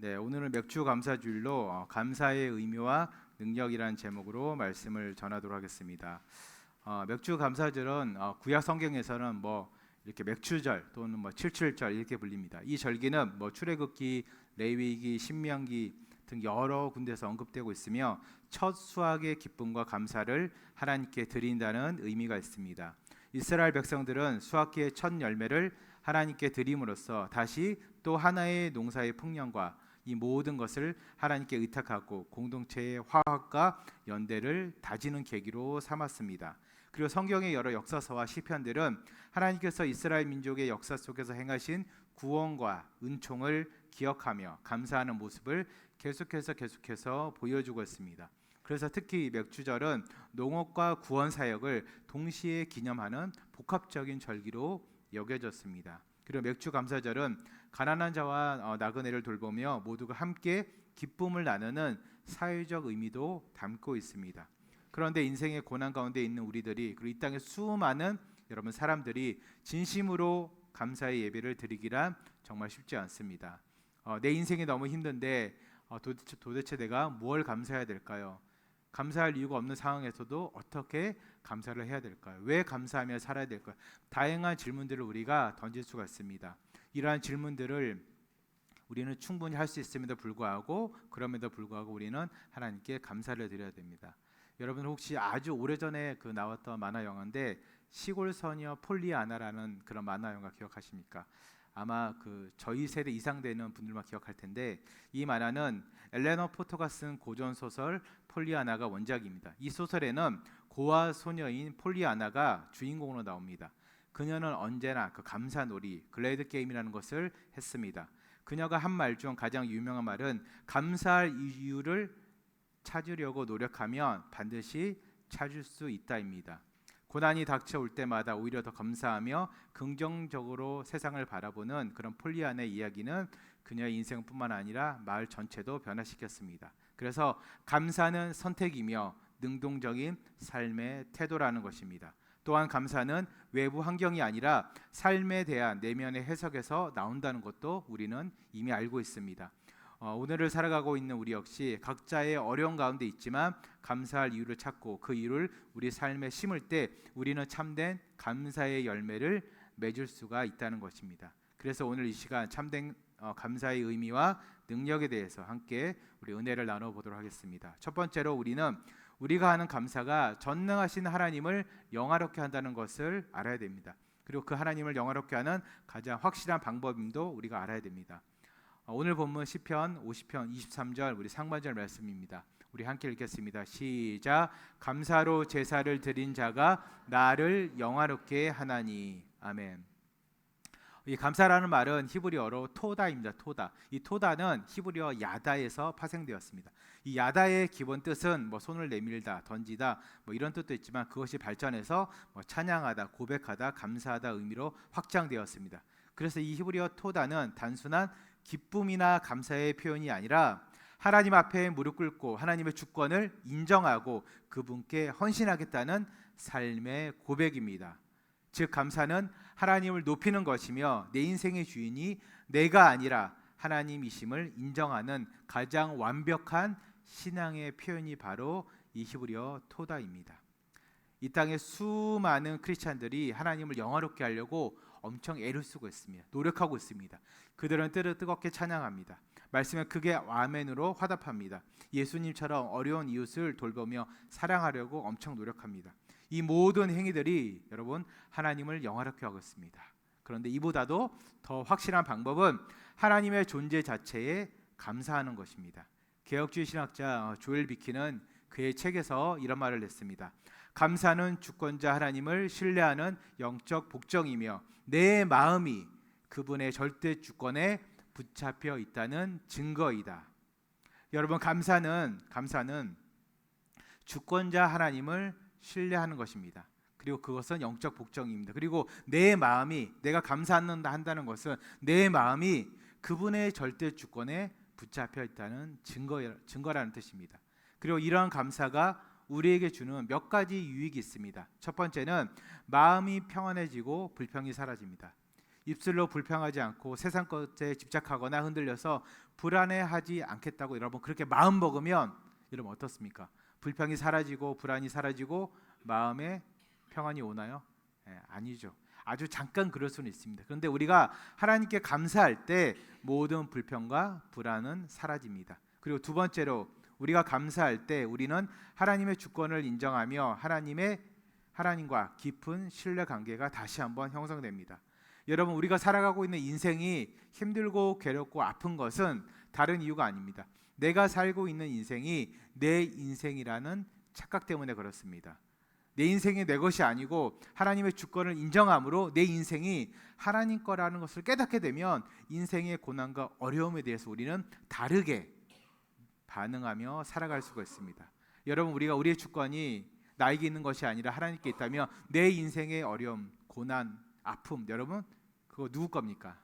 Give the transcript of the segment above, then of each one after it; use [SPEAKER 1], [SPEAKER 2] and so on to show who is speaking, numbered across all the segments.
[SPEAKER 1] 네, 오늘은 맥주 감사주일로 감사의 의미와 능력이라는 제목으로 말씀을 전하도록 하겠습니다. 맥주 감사절은 구약 성경에서는 이렇게 맥주절 또는 칠칠절 이렇게 불립니다. 이 절기는 출애굽기, 레위기, 신명기 등 여러 군데서 언급되고 있으며 첫 수확의 기쁨과 감사를 하나님께 드린다는 의미가 있습니다. 이스라엘 백성들은 수확기의 첫 열매를 하나님께 드림으로써 다시 또 하나의 농사의 풍년과 이 모든 것을 하나님께 의탁하고 공동체의 화합과 연대를 다지는 계기로 삼았습니다. 그리고 성경의 여러 역사서와 시편들은 하나님께서 이스라엘 민족의 역사 속에서 행하신 구원과 은총을 기억하며 감사하는 모습을 계속해서 보여주고 있습니다. 그래서 특히 맥주절은 농업과 구원 사역을 동시에 기념하는 복합적인 절기로 여겨졌습니다. 그리고 맥주 감사절은 가난한 자와 나그네를 돌보며 모두가 함께 기쁨을 나누는 사회적 의미도 담고 있습니다. 그런데 인생의 고난 가운데 있는 우리들이 그리고 이 땅의 수많은 여러분 사람들이 진심으로 감사의 예배를 드리기란 정말 쉽지 않습니다. 내 인생이 너무 힘든데 도대체 내가 뭘 감사해야 될까요? 감사할 이유가 없는 상황에서도 어떻게 감사를 해야 될까요? 왜 감사하며 살아야 될까요? 다양한 질문들을 우리가 던질 수가 있습니다. 이러한 질문들을 우리는 충분히 할 수 있음에도 불구하고 우리는 하나님께 감사를 드려야 됩니다. 여러분 혹시 아주 오래전에 나왔던 만화 영화인데 시골 소녀 폴리아나라는 그런 만화 영화 기억하십니까? 아마 저희 세대 이상 되는 분들만 기억할 텐데 이 만화는 엘레너 포터가 쓴 고전 소설 폴리아나가 원작입니다. 이 소설에는 고아 소녀인 폴리아나가 주인공으로 나옵니다. 그녀는 언제나 감사놀이, 글래드 게임이라는 것을 했습니다. 그녀가 한 말 중 가장 유명한 말은 감사할 이유를 찾으려고 노력하면 반드시 찾을 수 있다입니다. 고난이 닥쳐올 때마다 오히려 더 감사하며 긍정적으로 세상을 바라보는 그런 폴리아나의 이야기는 그녀의 인생뿐만 아니라 마을 전체도 변화시켰습니다. 그래서 감사는 선택이며 능동적인 삶의 태도라는 것입니다. 또한 감사는 외부 환경이 아니라 삶에 대한 내면의 해석에서 나온다는 것도 우리는 이미 알고 있습니다. 오늘을 살아가고 있는 우리 역시 각자의 어려운 가운데 있지만 감사할 이유를 찾고 그 이유를 우리 삶에 심을 때 우리는 참된 감사의 열매를 맺을 수가 있다는 것입니다. 그래서 오늘 이 시간 참된 감사의 의미와 능력에 대해서 함께 우리 은혜를 나눠보도록 하겠습니다. 첫 번째로 우리가 하는 감사가 전능하신 하나님을 영화롭게 한다는 것을 알아야 됩니다. 그리고 그 하나님을 영화롭게 하는 가장 확실한 방법임도 우리가 알아야 됩니다. 오늘 본문 시편 50편 23절 우리 상반절 말씀입니다. 우리 함께 읽겠습니다. 시작. 감사로 제사를 드린 자가 나를 영화롭게 하나니. 아멘. 이 감사라는 말은 히브리어로 토다입니다. 토다. 이 토다는 히브리어 야다에서 파생되었습니다. 이 야다의 기본 뜻은 손을 내밀다, 던지다 이런 뜻도 있지만 그것이 발전해서 찬양하다, 고백하다, 감사하다 의미로 확장되었습니다. 그래서 이 히브리어 토다는 단순한 기쁨이나 감사의 표현이 아니라 하나님 앞에 무릎 꿇고 하나님의 주권을 인정하고 그분께 헌신하겠다는 삶의 고백입니다. 즉 감사는 하나님을 높이는 것이며 내 인생의 주인이 내가 아니라 하나님이심을 인정하는 가장 완벽한 신앙의 표현이 바로 이 히브리어 토다입니다. 이 땅의 수많은 크리스찬들이 하나님을 영화롭게 하려고 엄청 애를 쓰고 있습니다. 노력하고 있습니다. 그들은 뜨겁게 찬양합니다. 말씀에 크게 아멘으로 화답합니다. 예수님처럼 어려운 이웃을 돌보며 사랑하려고 엄청 노력합니다. 이 모든 행위들이 여러분 하나님을 영화롭게 하고 있습니다. 그런데 이보다도 더 확실한 방법은 하나님의 존재 자체에 감사하는 것입니다. 개혁주의 신학자 조엘 비키는 그의 책에서 이런 말을 냈습니다. 감사는 주권자 하나님을 신뢰하는 영적 복종이며 내 마음이 그분의 절대 주권에 붙잡혀 있다는 증거이다. 여러분 감사는 주권자 하나님을 신뢰하는 것입니다. 그리고 그것은 영적 복종입니다. 그리고 내 마음이 내가 감사한다는 것은 내 마음이 그분의 절대 주권에 붙잡혀 있다는 증거라는 뜻입니다. 그리고 이러한 감사가 우리에게 주는 몇 가지 유익이 있습니다. 첫 번째는 마음이 평안해지고 불평이 사라집니다. 입술로 불평하지 않고 세상 것에 집착하거나 흔들려서 불안해하지 않겠다고 여러분 그렇게 마음 먹으면 여러분 어떻습니까? 불평이 사라지고 불안이 사라지고 마음에 평안이 오나요? 아니죠. 아주 잠깐 그럴 수는 있습니다. 그런데 우리가 하나님께 감사할 때 모든 불평과 불안은 사라집니다. 그리고 두 번째로 우리가 감사할 때 우리는 하나님의 주권을 인정하며 하나님과 깊은 신뢰 관계가 다시 한번 형성됩니다. 여러분 우리가 살아가고 있는 인생이 힘들고 괴롭고 아픈 것은 다른 이유가 아닙니다. 내가 살고 있는 인생이 내 인생이라는 착각 때문에 그렇습니다. 내 인생이 내 것이 아니고 하나님의 주권을 인정함으로 내 인생이 하나님 거라는 것을 깨닫게 되면 인생의 고난과 어려움에 대해서 우리는 다르게 반응하며 살아갈 수가 있습니다. 여러분 우리가 우리의 주권이 나에게 있는 것이 아니라 하나님께 있다면 내 인생의 어려움, 고난, 아픔 여러분 그거 누구 겁니까?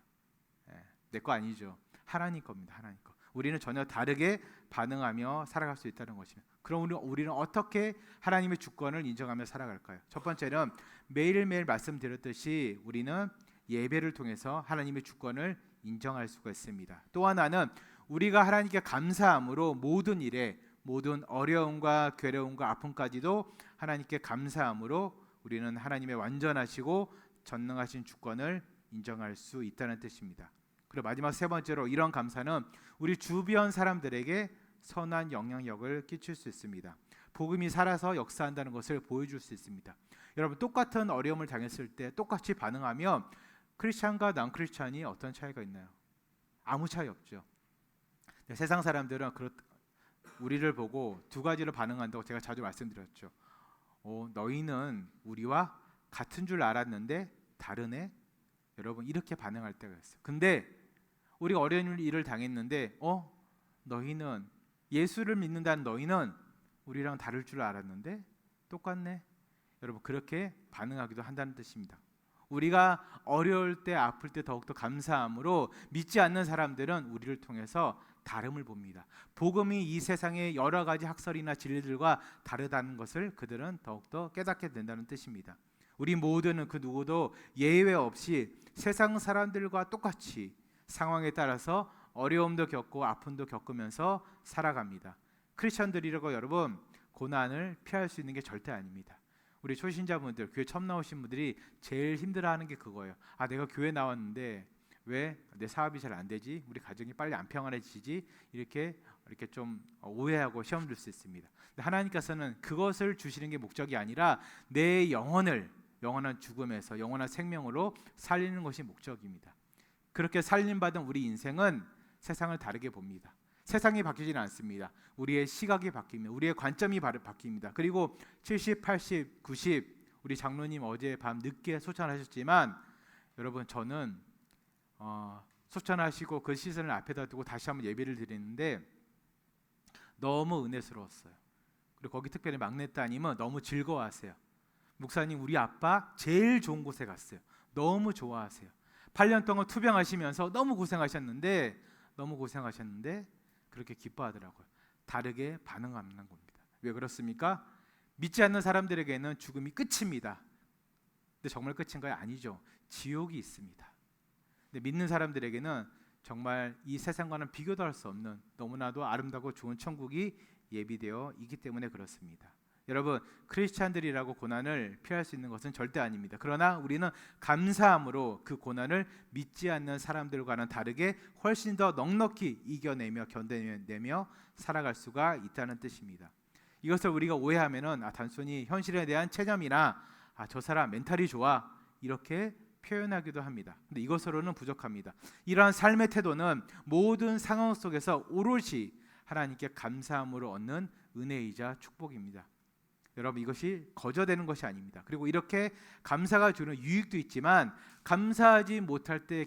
[SPEAKER 1] 내 거 아니죠. 하나님 겁니다. 하나님 거. 우리는 전혀 다르게 반응하며 살아갈 수 있다는 것입니다. 그럼 우리는 어떻게 하나님의 주권을 인정하며 살아갈까요? 첫 번째는 매일매일 말씀드렸듯이 우리는 예배를 통해서 하나님의 주권을 인정할 수가 있습니다. 또 하나는 우리가 하나님께 감사함으로 모든 일에 모든 어려움과 괴로움과 아픔까지도 하나님께 감사함으로 우리는 하나님의 완전하시고 전능하신 주권을 인정할 수 있다는 뜻입니다. 그리고 마지막 세 번째로 이런 감사는 우리 주변 사람들에게 선한 영향력을 끼칠 수 있습니다. 복음이 살아서 역사한다는 것을 보여줄 수 있습니다. 여러분 똑같은 어려움을 당했을 때 똑같이 반응하면 크리스찬과 난 크리스찬이 어떤 차이가 있나요? 아무 차이 없죠. 세상 사람들은 우리를 보고 두 가지로 반응한다고 제가 자주 말씀드렸죠. 너희는 우리와 같은 줄 알았는데 다르네. 여러분 이렇게 반응할 때가 있어요. 근데 우리가 어려운 일을 당했는데 너희는 예수를 믿는다는 너희는 우리랑 다를 줄 알았는데 똑같네. 여러분 그렇게 반응하기도 한다는 뜻입니다. 우리가 어려울 때 아플 때 더욱더 감사함으로 믿지 않는 사람들은 우리를 통해서 다름을 봅니다. 복음이 이 세상의 여러 가지 학설이나 진리들과 다르다는 것을 그들은 더욱더 깨닫게 된다는 뜻입니다. 우리 모두는 그 누구도 예외 없이 세상 사람들과 똑같이 상황에 따라서 어려움도 겪고 아픔도 겪으면서 살아갑니다. 크리스천들이라고 여러분 고난을 피할 수 있는 게 절대 아닙니다. 우리 초신자분들, 교회 처음 나오신 분들이 제일 힘들어하는 게 그거예요. 내가 교회 나왔는데 왜 내 사업이 잘 안 되지? 우리 가정이 빨리 안 평안해지지? 이렇게 좀 오해하고 시험 들 수 있습니다. 근데 하나님께서는 그것을 주시는 게 목적이 아니라 내 영혼을 영원한 죽음에서 영원한 생명으로 살리는 것이 목적입니다. 그렇게 살림받은 우리 인생은 세상을 다르게 봅니다. 세상이 바뀌지는 않습니다. 우리의 시각이 바뀝니다. 우리의 관점이 바뀝니다. 그리고 70, 80, 90 우리 장로님 어제 밤 늦게 소천하셨지만 여러분 저는 소천하시고 그 시선을 앞에다 두고 다시 한번 예배를 드리는데 너무 은혜스러웠어요. 그리고 거기 특별히 막내 따님은 너무 즐거워하세요. 목사님 우리 아빠 제일 좋은 곳에 갔어요. 너무 좋아하세요. 8년 동안 투병하시면서 너무 고생하셨는데 그렇게 기뻐하더라고요. 다르게 반응하는 겁니다. 왜 그렇습니까? 믿지 않는 사람들에게는 죽음이 끝입니다. 근데 정말 끝인가요? 아니죠. 지옥이 있습니다. 근데 믿는 사람들에게는 정말 이 세상과는 비교도 할 수 없는 너무나도 아름답고 좋은 천국이 예비되어 있기 때문에 그렇습니다. 여러분 크리스찬들이라고 고난을 피할 수 있는 것은 절대 아닙니다. 그러나 우리는 감사함으로 그 고난을 믿지 않는 사람들과는 다르게 훨씬 더 넉넉히 이겨내며 견뎌내며 살아갈 수가 있다는 뜻입니다. 이것을 우리가 오해하면은 단순히 현실에 대한 체념이나 저 사람 멘탈이 좋아 이렇게 표현하기도 합니다. 근데 이것으로는 부족합니다. 이러한 삶의 태도는 모든 상황 속에서 오롯이 하나님께 감사함으로 얻는 은혜이자 축복입니다. 여러분 이것이 거저되는 것이 아닙니다. 그리고 이렇게 감사가 주는 유익도 있지만 감사하지 못할 때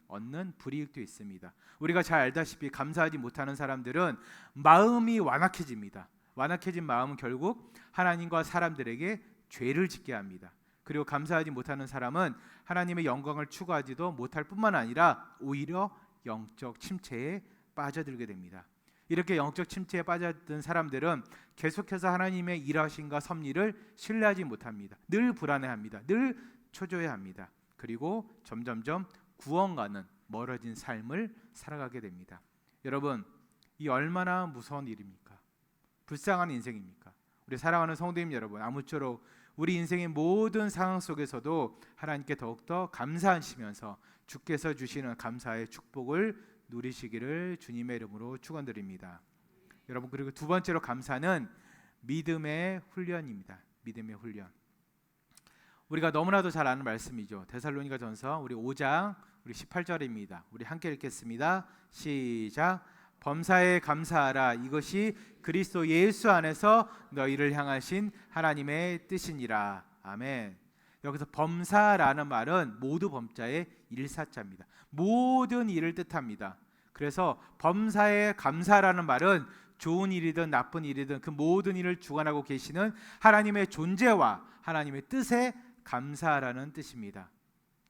[SPEAKER 1] 얻는 불이익도 있습니다. 우리가 잘 알다시피 감사하지 못하는 사람들은 마음이 완악해집니다. 완악해진 마음은 결국 하나님과 사람들에게 죄를 짓게 합니다. 그리고 감사하지 못하는 사람은 하나님의 영광을 추구하지도 못할 뿐만 아니라 오히려 영적 침체에 빠져들게 됩니다. 이렇게 영적 침체에 빠져든 사람들은 계속해서 하나님의 일하심과 섭리를 신뢰하지 못합니다. 늘 불안해합니다. 늘 초조해합니다. 그리고 점점점 구원과는 멀어진 삶을 살아가게 됩니다. 여러분, 이 얼마나 무서운 일입니까? 불쌍한 인생입니까? 우리 사랑하는 성도님 여러분, 아무쪼록 우리 인생의 모든 상황 속에서도 하나님께 더욱더 감사하시면서 주께서 주시는 감사의 축복을 누리시기를 주님의 이름으로 축원드립니다. 여러분, 그리고 두 번째로 감사는 믿음의 훈련입니다. 믿음의 훈련. 우리가 너무나도 잘 아는 말씀이죠. 데살로니가전서 우리 5장 우리 18절입니다. 우리 함께 읽겠습니다. 시작. 범사에 감사하라. 이것이 그리스도 예수 안에서 너희를 향하신 하나님의 뜻이니라. 아멘. 여기서 범사라는 말은 모두 범자의 일사자입니다. 모든 일을 뜻합니다. 그래서 범사에 감사라는 말은 좋은 일이든 나쁜 일이든 그 모든 일을 주관하고 계시는 하나님의 존재와 하나님의 뜻에 감사라는 뜻입니다.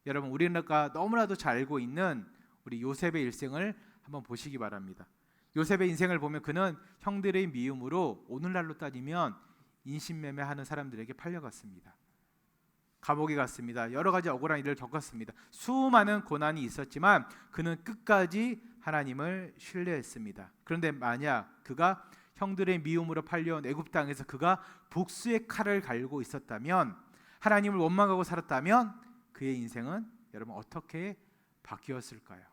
[SPEAKER 1] 여러분, 우리가 너무나도 잘 알고 있는 우리 요셉의 일생을 한번 보시기 바랍니다. 요셉의 인생을 보면 그는 형들의 미움으로 오늘날로 따지면 인신매매하는 사람들에게 팔려갔습니다. 감옥에 갔습니다. 여러 가지 억울한 일을 겪었습니다. 수많은 고난이 있었지만 그는 끝까지 하나님을 신뢰했습니다. 그런데 만약 그가 형들의 미움으로 팔려온 애굽 땅에서 그가 복수의 칼을 갈고 있었다면, 하나님을 원망하고 살았다면 그의 인생은 여러분 어떻게 바뀌었을까요?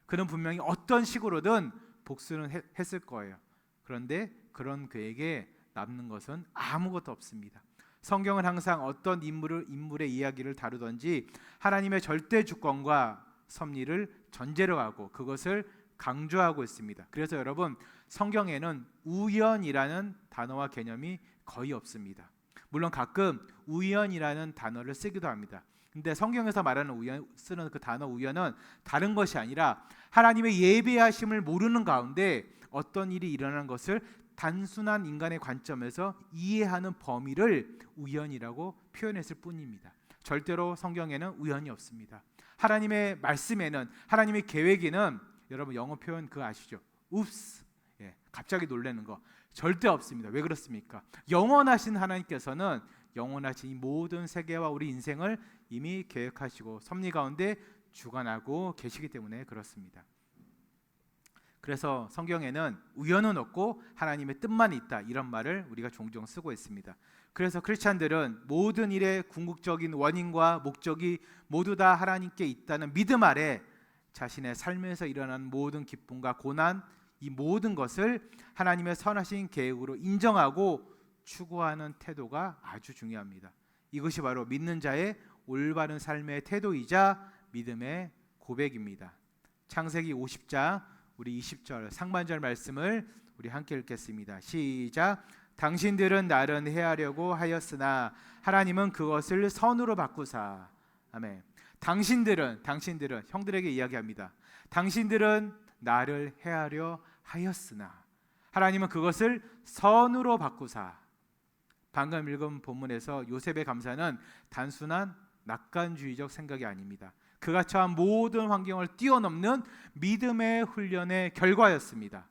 [SPEAKER 1] 그는 분명히 어떤 식으로든 복수는 했을 거예요. 그런데 그런 그에게 남는 것은 아무것도 없습니다. 성경은 항상 어떤 인물의 이야기를 다루든지 하나님의 절대 주권과 섭리를 전제로 하고 그것을 강조하고 있습니다. 그래서 여러분, 성경에는 우연이라는 단어와 개념이 거의 없습니다. 물론 가끔 우연이라는 단어를 쓰기도 합니다. 근데 성경에서 말하는 우연, 쓰는 그 단어 우연은 다른 것이 아니라 하나님의 예비하심을 모르는 가운데 어떤 일이 일어나는 것을 단순한 인간의 관점에서 이해하는 범위를 우연이라고 표현했을 뿐입니다. 절대로 성경에는 우연이 없습니다. 하나님의 말씀에는, 하나님의 계획에는 여러분 영어 표현 그거 아시죠? Oops, 갑자기 놀라는 거 절대 없습니다. 왜 그렇습니까? 영원하신 하나님께서는 영원하신 이 모든 세계와 우리 인생을 이미 계획하시고 섭리 가운데 주관하고 계시기 때문에 그렇습니다. 그래서 성경에는 우연은 없고 하나님의 뜻만 있다, 이런 말을 우리가 종종 쓰고 있습니다. 그래서 크리스찬들은 모든 일의 궁극적인 원인과 목적이 모두 다 하나님께 있다는 믿음 아래 자신의 삶에서 일어나는 모든 기쁨과 고난, 이 모든 것을 하나님의 선하신 계획으로 인정하고 추구하는 태도가 아주 중요합니다. 이것이 바로 믿는 자의 올바른 삶의 태도이자 믿음의 고백입니다. 창세기 50장 우리 20절 상반절 말씀을 우리 함께 읽겠습니다. 시작. 당신들은 나를 해하려고 하였으나 하나님은 그것을 선으로 바꾸사. 아멘. 당신들은 형들에게 이야기합니다. 당신들은 나를 해하려 하였으나 하나님은 그것을 선으로 바꾸사. 방금 읽은 본문에서 요셉의 감사는 단순한 낙관주의적 생각이 아닙니다. 그가 처한 모든 환경을 뛰어넘는 믿음의 훈련의 결과였습니다.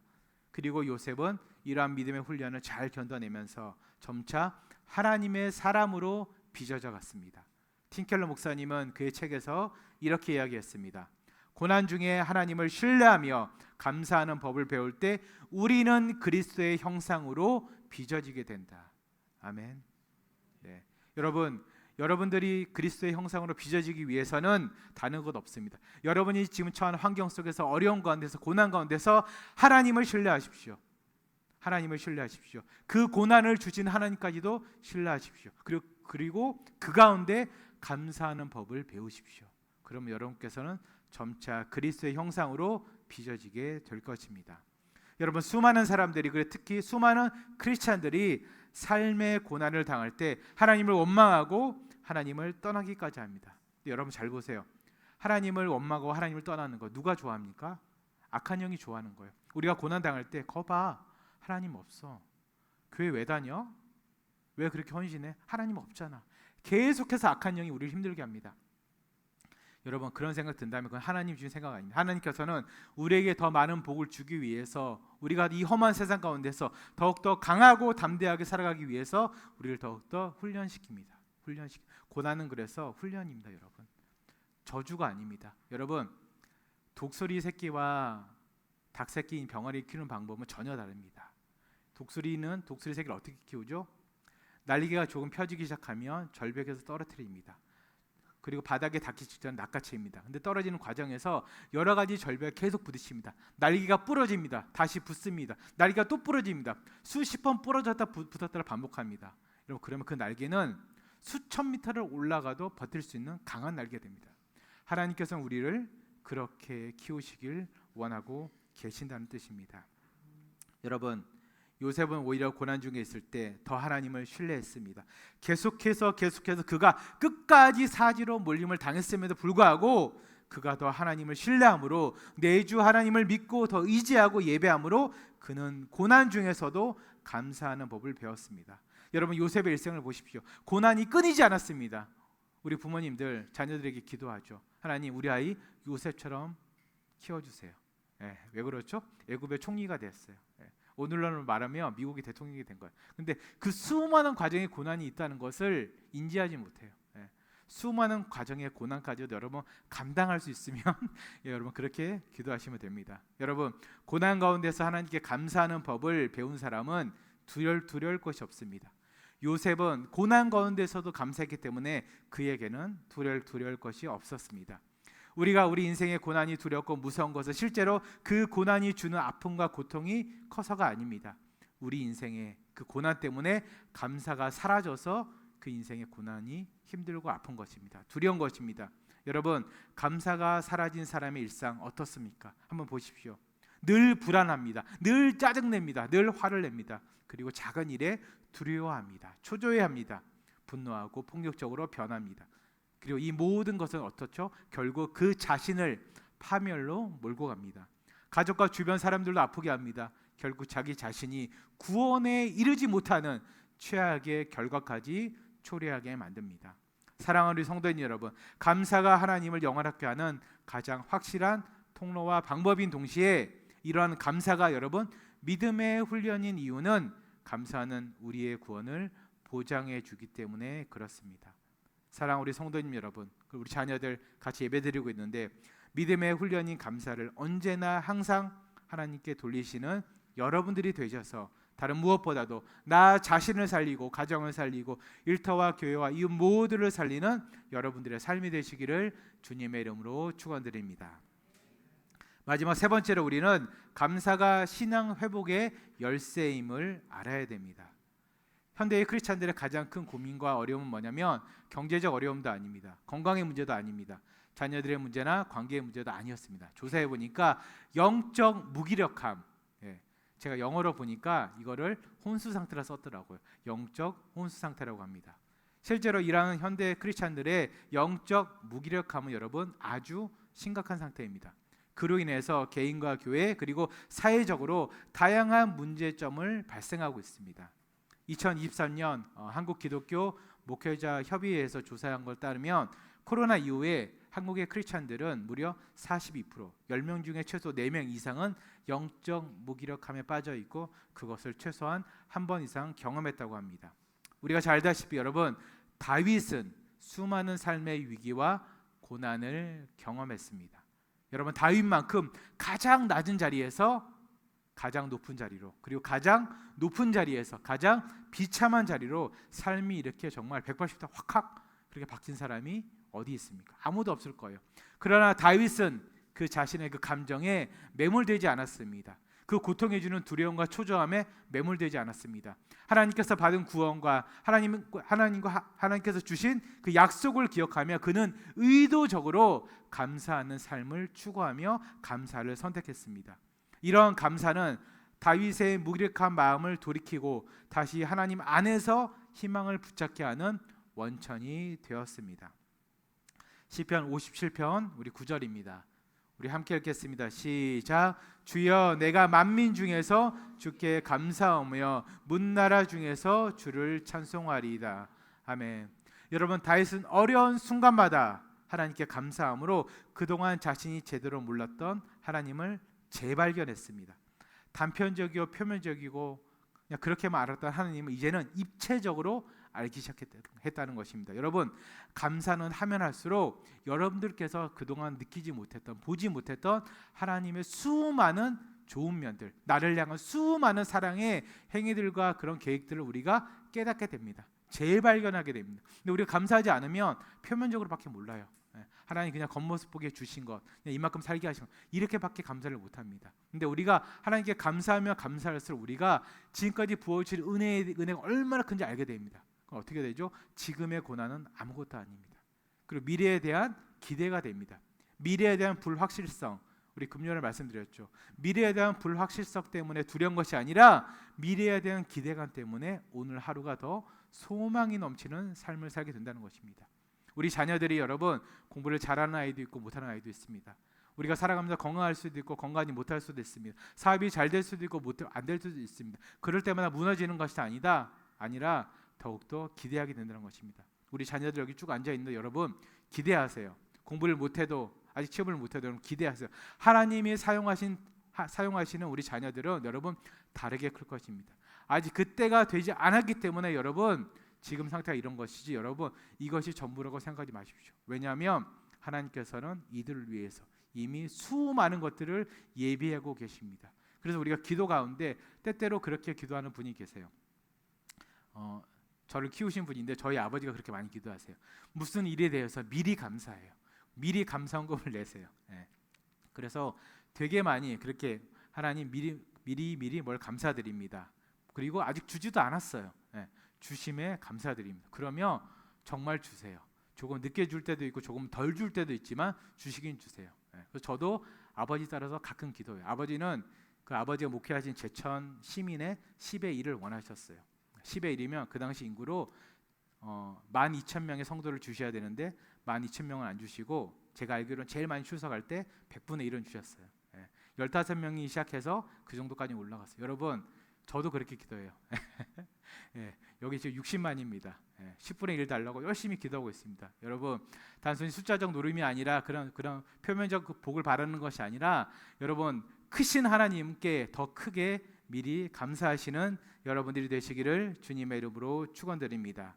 [SPEAKER 1] 그리고 요셉은 이러한 믿음의 훈련을 잘 견뎌내면서 점차 하나님의 사람으로 빚어져 갔습니다. 팀켈러 목사님은 그의 책에서 이렇게 이야기했습니다. 고난 중에 하나님을 신뢰하며 감사하는 법을 배울 때 우리는 그리스도의 형상으로 빚어지게 된다. 아멘. 네. 여러분들이 그리스도의 형상으로 빚어지기 위해서는 다른 것 없습니다. 여러분이 지금 처한 환경 속에서 어려운 가운데서 고난 가운데서 하나님을 신뢰하십시오. 하나님을 신뢰하십시오. 그 고난을 주신 하나님까지도 신뢰하십시오. 그리고 그 가운데 감사하는 법을 배우십시오. 그러면 여러분께서는 점차 그리스도의 형상으로 빚어지게 될 것입니다. 여러분, 수많은 사람들이, 특히 수많은 크리스찬들이 삶의 고난을 당할 때 하나님을 원망하고 하나님을 떠나기까지 합니다. 여러분 잘 보세요. 하나님을 원망하고 하나님을 떠나는 거 누가 좋아합니까? 악한 영이 좋아하는 거예요. 우리가 고난 당할 때 거봐, 하나님 없어. 교회 왜 다녀? 왜 그렇게 헌신해? 하나님 없잖아. 계속해서 악한 영이 우리를 힘들게 합니다. 여러분, 그런 생각 든다면 그건 하나님 주신 생각 아닙니다. 하나님께서는 우리에게 더 많은 복을 주기 위해서, 우리가 이 험한 세상 가운데서 더욱더 강하고 담대하게 살아가기 위해서 우리를 더욱더 훈련시킵니다. 고난은 그래서 훈련입니다. 여러분, 저주가 아닙니다. 여러분, 독수리 새끼와 닭 새끼인 병아리 키우는 방법은 전혀 다릅니다. 독수리는 독수리 새끼를 어떻게 키우죠? 날개가 조금 펴지기 시작하면 절벽에서 떨어뜨립니다. 그리고 바닥에 닿기 직전 낚아챕니다. 근데 떨어지는 과정에서 여러 가지 절벽에 계속 부딪힙니다. 날개가 부러집니다. 다시 붙습니다. 날개가 또 부러집니다. 수십 번 부러졌다 붙었다를 반복합니다. 여러분, 그러면 그 날개는 수천 미터를 올라가도 버틸 수 있는 강한 날개가 됩니다. 하나님께서는 우리를 그렇게 키우시길 원하고 계신다는 뜻입니다. 여러분, 요셉은 오히려 고난 중에 있을 때 더 하나님을 신뢰했습니다. 계속해서 그가 끝까지 사지로 몰림을 당했음에도 불구하고 그가 더 하나님을 신뢰함으로, 내주 하나님을 믿고 더 의지하고 예배함으로 그는 고난 중에서도 감사하는 법을 배웠습니다. 여러분, 요셉의 일생을 보십시오. 고난이 끊이지 않았습니다. 우리 부모님들 자녀들에게 기도하죠. 하나님, 우리 아이 요셉처럼 키워주세요. 왜 그렇죠? 애굽의 총리가 됐어요. 오늘날로 말하면 미국의 대통령이 된 거예요. 근데 그 수많은 과정에 고난이 있다는 것을 인지하지 못해요. 수많은 과정의 고난까지도 여러분 감당할 수 있으면 여러분 그렇게 기도하시면 됩니다. 여러분, 고난 가운데서 하나님께 감사하는 법을 배운 사람은 두려울 것이 없습니다. 요셉은 고난 가운데서도 감사했기 때문에 그에게는 두려울 것이 없었습니다. 우리가 우리 인생의 고난이 두렵고 무서운 것은 실제로 그 고난이 주는 아픔과 고통이 커서가 아닙니다. 우리 인생의 그 고난 때문에 감사가 사라져서 그 인생의 고난이 힘들고 아픈 것입니다. 두려운 것입니다. 여러분, 감사가 사라진 사람의 일상 어떻습니까? 한번 보십시오. 늘 불안합니다. 늘 짜증냅니다. 늘 화를 냅니다. 그리고 작은 일에 두려워합니다. 초조해합니다. 분노하고 폭력적으로 변합니다. 그리고 이 모든 것은 어떻죠? 결국 그 자신을 파멸로 몰고 갑니다. 가족과 주변 사람들도 아프게 합니다. 결국 자기 자신이 구원에 이르지 못하는 최악의 결과까지 초래하게 만듭니다. 사랑하는 우리 성도님 여러분, 감사가 하나님을 영원하게 하는 가장 확실한 통로와 방법인 동시에 이러한 감사가 여러분 믿음의 훈련인 이유는 감사하는 우리의 구원을 보장해 주기 때문에 그렇습니다. 사랑하는 우리 성도님 여러분, 우리 자녀들 같이 예배드리고 있는데 믿음의 훈련인 감사를 언제나 항상 하나님께 돌리시는 여러분들이 되셔서 다른 무엇보다도 나 자신을 살리고 가정을 살리고 일터와 교회와 이웃 모두를 살리는 여러분들의 삶이 되시기를 주님의 이름으로 축원드립니다. 마지막 세 번째로 우리는 감사가 신앙 회복의 열쇠임을 알아야 됩니다. 현대의 크리스찬들의 가장 큰 고민과 어려움은 뭐냐면 경제적 어려움도 아닙니다. 건강의 문제도 아닙니다. 자녀들의 문제나 관계의 문제도 아니었습니다. 조사해 보니까 영적 무기력함. 제가 영어로 보니까 이거를 혼수 상태라 썼더라고요. 영적 혼수 상태라고 합니다. 실제로 일하는 현대 크리스찬들의 영적 무기력함은 여러분 아주 심각한 상태입니다. 그로 인해서 개인과 교회 그리고 사회적으로 다양한 문제점을 발생하고 있습니다. 2023년 한국 기독교 목회자 협의회에서 조사한 걸 따르면 코로나 이후에 한국의 크리스찬들은 무려 42%, 10명 중에 최소 4명 이상은 영적 무기력함에 빠져 있고 그것을 최소한 한 번 이상 경험했다고 합니다. 우리가 잘 알다시피 여러분, 다윗은 수많은 삶의 위기와 고난을 경험했습니다. 여러분, 다윗만큼 가장 낮은 자리에서 가장 높은 자리로, 그리고 가장 높은 자리에서 가장 비참한 자리로 삶이 이렇게 정말 180도 확 그렇게 바뀐 사람이 어디 있습니까? 아무도 없을 거예요. 그러나 다윗은 그 자신의 그 감정에 매몰되지 않았습니다. 그 고통해 주는 두려움과 초조함에 매몰되지 않았습니다. 하나님께서 받은 구원과 하나님께서 주신 그 약속을 기억하며 그는 의도적으로 감사하는 삶을 추구하며 감사를 선택했습니다. 이러한 감사는 다윗의 무기력한 마음을 돌이키고 다시 하나님 안에서 희망을 붙잡게 하는 원천이 되었습니다. 시편 57편 우리 9절입니다. 우리 함께 읽겠습니다. 시작. 주여, 내가 만민 중에서 주께 감사하며 문나라 중에서 주를 찬송하리이다. 아멘. 여러분, 다윗은 어려운 순간마다 하나님께 감사함으로 그동안 자신이 제대로 몰랐던 하나님을 재발견했습니다. 단편적이고 표면적이고 그냥 그렇게만 알았던 하나님은 이제는 입체적으로 알기 시작했다는 것입니다. 여러분, 감사는 하면 할수록 여러분들께서 그동안 느끼지 못했던, 보지 못했던 하나님의 수많은 좋은 면들, 나를 향한 수많은 사랑의 행위들과 그런 계획들을 우리가 깨닫게 됩니다. 재발견하게 됩니다. 근데 우리가 감사하지 않으면 표면적으로밖에 몰라요. 하나님 그냥 겉모습 보게 주신 것, 그냥 이만큼 살게 하신 것, 이렇게밖에 감사를 못합니다. 근데 우리가 하나님께 감사하며 감사할수록 우리가 지금까지 부어주신 은혜가 얼마나 큰지 알게 됩니다. 그럼 어떻게 되죠? 지금의 고난은 아무것도 아닙니다. 그리고 미래에 대한 기대가 됩니다. 미래에 대한 불확실성, 우리 금요일에 말씀드렸죠. 미래에 대한 불확실성 때문에 두려운 것이 아니라 미래에 대한 기대감 때문에 오늘 하루가 더 소망이 넘치는 삶을 살게 된다는 것입니다. 우리 자녀들이 여러분 공부를 잘하는 아이도 있고 못하는 아이도 있습니다. 우리가 살아가면서 건강할 수도 있고 건강하지 못할 수도 있습니다. 사업이 잘 될 수도 있고 안 될 수도 있습니다. 그럴 때마다 무너지는 것이 아니라 더욱더 기대하게 된다는 것입니다. 우리 자녀들 여기 쭉 앉아있는 여러분 기대하세요. 공부를 못해도 아직 취업을 못해도 여러분 기대하세요. 하나님이 사용하시는 우리 자녀들은 여러분 다르게 클 것입니다. 아직 그때가 되지 않았기 때문에 여러분 지금 상태가 이런 것이지 여러분 이것이 전부라고 생각하지 마십시오. 왜냐하면 하나님께서는 이들을 위해서 이미 수많은 것들을 예비하고 계십니다. 그래서 우리가 기도 가운데 때때로 그렇게 기도하는 분이 계세요. 저를 키우신 분인데 저희 아버지가 그렇게 많이 기도하세요. 무슨 일에 대해서 미리 감사해요. 미리 감사헌금을 내세요. 그래서 되게 많이 그렇게 하나님 미리 뭘 감사드립니다. 그리고 아직 주지도 않았어요. 주심에 감사드립니다. 그러면 정말 주세요. 조금 늦게 줄 때도 있고 조금 덜 줄 때도 있지만 주시긴 주세요. 그래서 저도 아버지 따라서 가끔 기도해요. 아버지는 그 아버지가 목회하신 제천 시민의 10의 1을 원하셨어요. 10의 1이면 그 당시 인구로 12,000명의 성도를 주셔야 되는데 12,000명은 안 주시고 제가 알기로는 제일 많이 출석할 때 100분의 1은 주셨어요. 15명이 시작해서 그 정도까지 올라갔어요. 여러분 저도 그렇게 기도해요. 여기 지금 60만입니다. 10분의 1 달라고 열심히 기도하고 있습니다. 여러분 단순히 숫자적 노름이 아니라 그런 표면적 복을 바라는 것이 아니라 여러분 크신 하나님께 더 크게 미리 감사하시는 여러분들이 되시기를 주님의 이름으로 축원드립니다.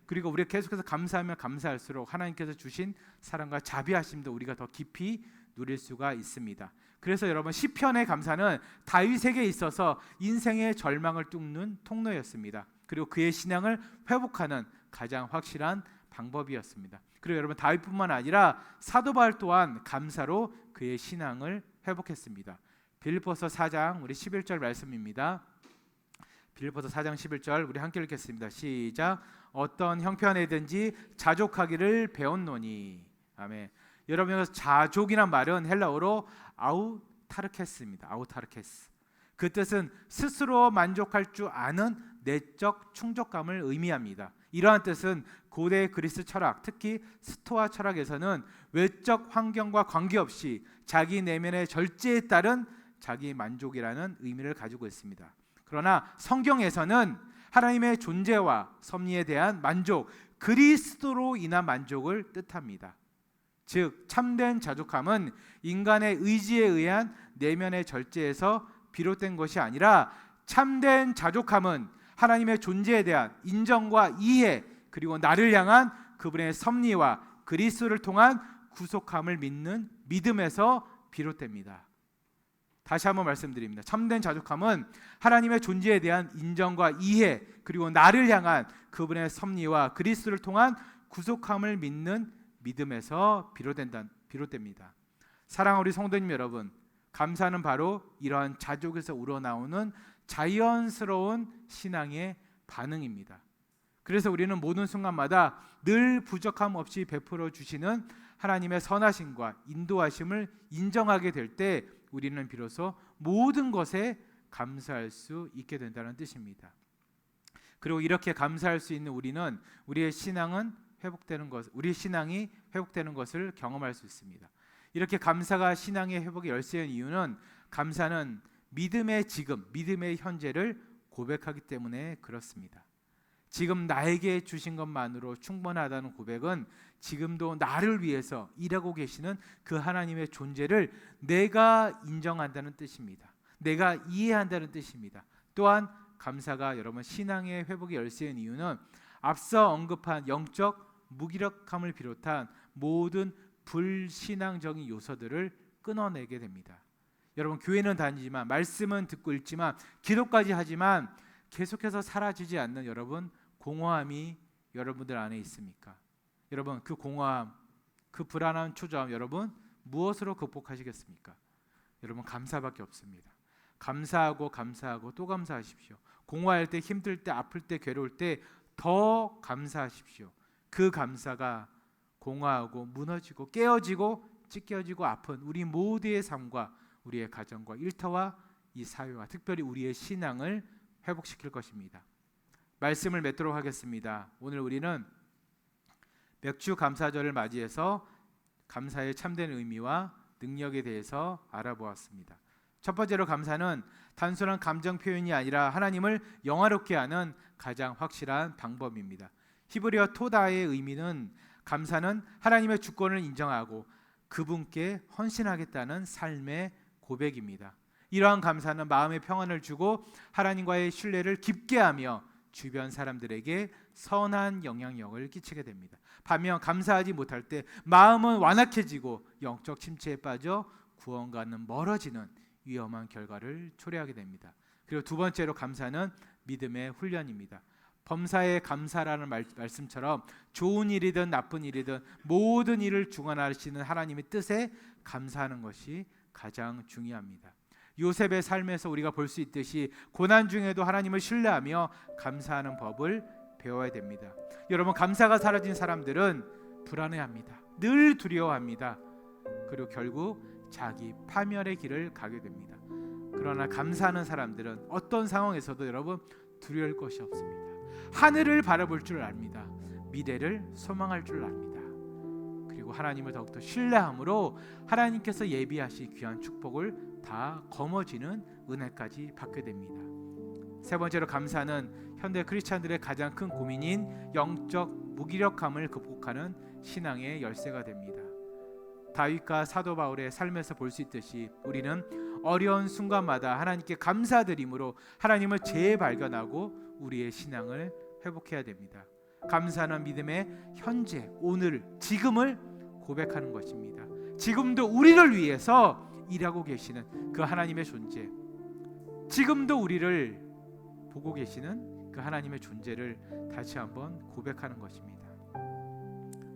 [SPEAKER 1] 그리고 우리가 계속해서 감사하면 감사할수록 하나님께서 주신 사랑과 자비하심도 우리가 더 깊이 누릴 수가 있습니다. 그래서 여러분 시편의 감사는 다윗에게 있어서 인생의 절망을 뚫는 통로였습니다. 그리고 그의 신앙을 회복하는 가장 확실한 방법이었습니다. 그리고 여러분 다윗뿐만 아니라 사도 바울 또한 감사로 그의 신앙을 회복했습니다. 빌립보서 4장 우리 11절 말씀입니다. 빌립보서 4장 11절 우리 함께 읽겠습니다. 시작. 어떤 형편에든지 자족하기를 배웠노니. 아멘. 여러분 여기서 자족이란 말은 헬라어로 아우타르케스입니다. 아우타르케스. 그 뜻은 스스로 만족할 줄 아는 내적 충족감을 의미합니다. 이러한 뜻은 고대 그리스 철학, 특히 스토아 철학에서는 외적 환경과 관계없이 자기 내면의 절제에 따른 자기 만족이라는 의미를 가지고 있습니다. 그러나 성경에서는 하나님의 존재와 섭리에 대한 만족, 그리스도로 인한 만족을 뜻합니다. 즉 참된 자족함은 인간의 의지에 의한 내면의 절제에서 비롯된 것이 아니라 참된 자족함은 하나님의 존재에 대한 인정과 이해 그리고 나를 향한 그분의 섭리와 그리스도를 통한 구속함을 믿는 믿음에서 비롯됩니다. 다시 한번 말씀드립니다. 참된 자족함은 하나님의 존재에 대한 인정과 이해 그리고 나를 향한 그분의 섭리와 그리스도를 통한 구속함을 믿는 믿음에서 비롯됩니다. 사랑하는 우리 성도님 여러분, 감사는 바로 이러한 자족에서 우러나오는 자연스러운 신앙의 반응입니다. 그래서 우리는 모든 순간마다 늘 부족함 없이 베풀어 주시는 하나님의 선하심과 인도하심을 인정하게 될 때 우리는 비로소 모든 것에 감사할 수 있게 된다는 뜻입니다. 그리고 이렇게 감사할 수 있는 우리는 우리의 신앙이 회복되는 것을 경험할 수 있습니다. 이렇게 감사가 신앙의 회복의 열쇠인 이유는 감사는 믿음의 지금, 믿음의 현재를 고백하기 때문에 그렇습니다. 지금 나에게 주신 것만으로 충분하다는 고백은 지금도 나를 위해서 일하고 계시는 그 하나님의 존재를 내가 인정한다는 뜻입니다. 내가 이해한다는 뜻입니다. 또한 감사가 여러분 신앙의 회복의 열쇠인 이유는 앞서 언급한 영적 무기력함을 비롯한 모든 불신앙적인 요소들을 끊어내게 됩니다. 여러분, 교회는 다니지만, 말씀은 듣고 읽지만, 기도까지 하지만 계속해서 사라지지 않는 여러분 공허함이 여러분들 안에 있습니까? 여러분, 그 공허함, 그 불안한 초조함 여러분 무엇으로 극복하시겠습니까? 여러분, 감사밖에 없습니다. 감사하고 감사하고 또 감사하십시오. 공허할 때, 힘들 때, 아플 때, 괴로울 때 더 감사하십시오. 그 감사가 공허하고 무너지고 깨어지고 찢겨지고 아픈 우리 모두의 삶과 우리의 가정과 일터와 이 사회와 특별히 우리의 신앙을 회복시킬 것입니다. 말씀을 맺도록 하겠습니다. 오늘 우리는 맥주 감사절을 맞이해서 감사의 참된 의미와 능력에 대해서 알아보았습니다. 첫 번째로, 감사는 단순한 감정 표현이 아니라 하나님을 영화롭게 하는 가장 확실한 방법입니다. 히브리어 토다의 의미는, 감사는 하나님의 주권을 인정하고 그분께 헌신하겠다는 삶의 고백입니다. 이러한 감사는 마음의 평안을 주고 하나님과의 신뢰를 깊게 하며 주변 사람들에게 선한 영향력을 끼치게 됩니다. 반면 감사하지 못할 때 마음은 완악해지고 영적 침체에 빠져 구원과는 멀어지는 위험한 결과를 초래하게 됩니다. 그리고 두 번째로, 감사는 믿음의 훈련입니다. 범사에 감사라는 말씀처럼 좋은 일이든 나쁜 일이든 모든 일을 주관하시는 하나님의 뜻에 감사하는 것이 가장 중요합니다. 요셉의 삶에서 우리가 볼 수 있듯이 고난 중에도 하나님을 신뢰하며 감사하는 법을 배워야 됩니다. 여러분, 감사가 사라진 사람들은 불안해합니다. 늘 두려워합니다. 그리고 결국 자기 파멸의 길을 가게 됩니다. 그러나 감사하는 사람들은 어떤 상황에서도 여러분 두려울 것이 없습니다. 하늘을 바라볼 줄 압니다. 미래를 소망할 줄 압니다. 그리고 하나님을 더욱더 신뢰함으로 하나님께서 예비하신 귀한 축복을 다 거머쥐는 은혜까지 받게 됩니다. 세 번째로, 감사는 현대 크리스찬들의 가장 큰 고민인 영적 무기력함을 극복하는 신앙의 열쇠가 됩니다. 다윗과 사도 바울의 삶에서 볼 수 있듯이 우리는 어려운 순간마다 하나님께 감사드림으로 하나님을 재발견하고 우리의 신앙을 회복해야 됩니다. 감사는 믿음의 현재, 오늘, 지금을 고백하는 것입니다. 지금도 우리를 위해서 일하고 계시는 그 하나님의 존재, 지금도 우리를 보고 계시는 그 하나님의 존재를 다시 한번 고백하는 것입니다.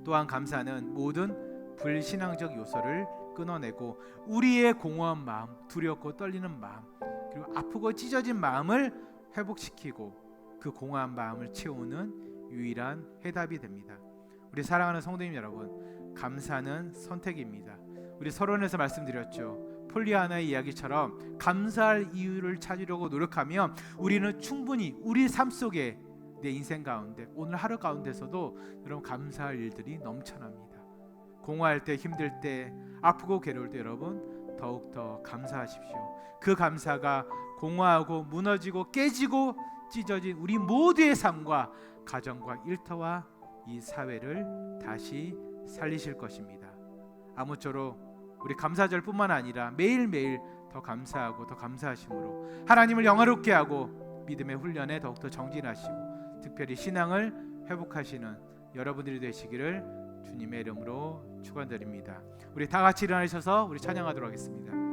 [SPEAKER 1] 또한 감사는 모든 불신앙적 요소를 끊어내고 우리의 공허한 마음, 두렵고 떨리는 마음, 그리고 아프고 찢어진 마음을 회복시키고 그 공허한 마음을 채우는 유일한 해답이 됩니다. 우리 사랑하는 성도님 여러분, 감사는 선택입니다. 우리 서론에서 말씀드렸죠. 폴리아나의 이야기처럼 감사할 이유를 찾으려고 노력하면 우리는 충분히 우리 삶 속에, 내 인생 가운데, 오늘 하루 가운데서도 여러분 감사할 일들이 넘쳐납니다. 공허할 때, 힘들 때, 아프고 괴로울 때 여러분 더욱더 감사하십시오. 그 감사가 공허하고 무너지고 깨지고 찢어진 우리 모두의 삶과 가정과 일터와 이 사회를 다시 살리실 것입니다. 아무쪼록 우리 감사절뿐만 아니라 매일매일 더 감사하고 더 감사하심으로 하나님을 영화롭게 하고 믿음의 훈련에 더욱더 정진하시고 특별히 신앙을 회복하시는 여러분들이 되시기를 주님의 이름으로 축원드립니다. 우리 다 같이 일어나셔서 우리 찬양하도록 하겠습니다.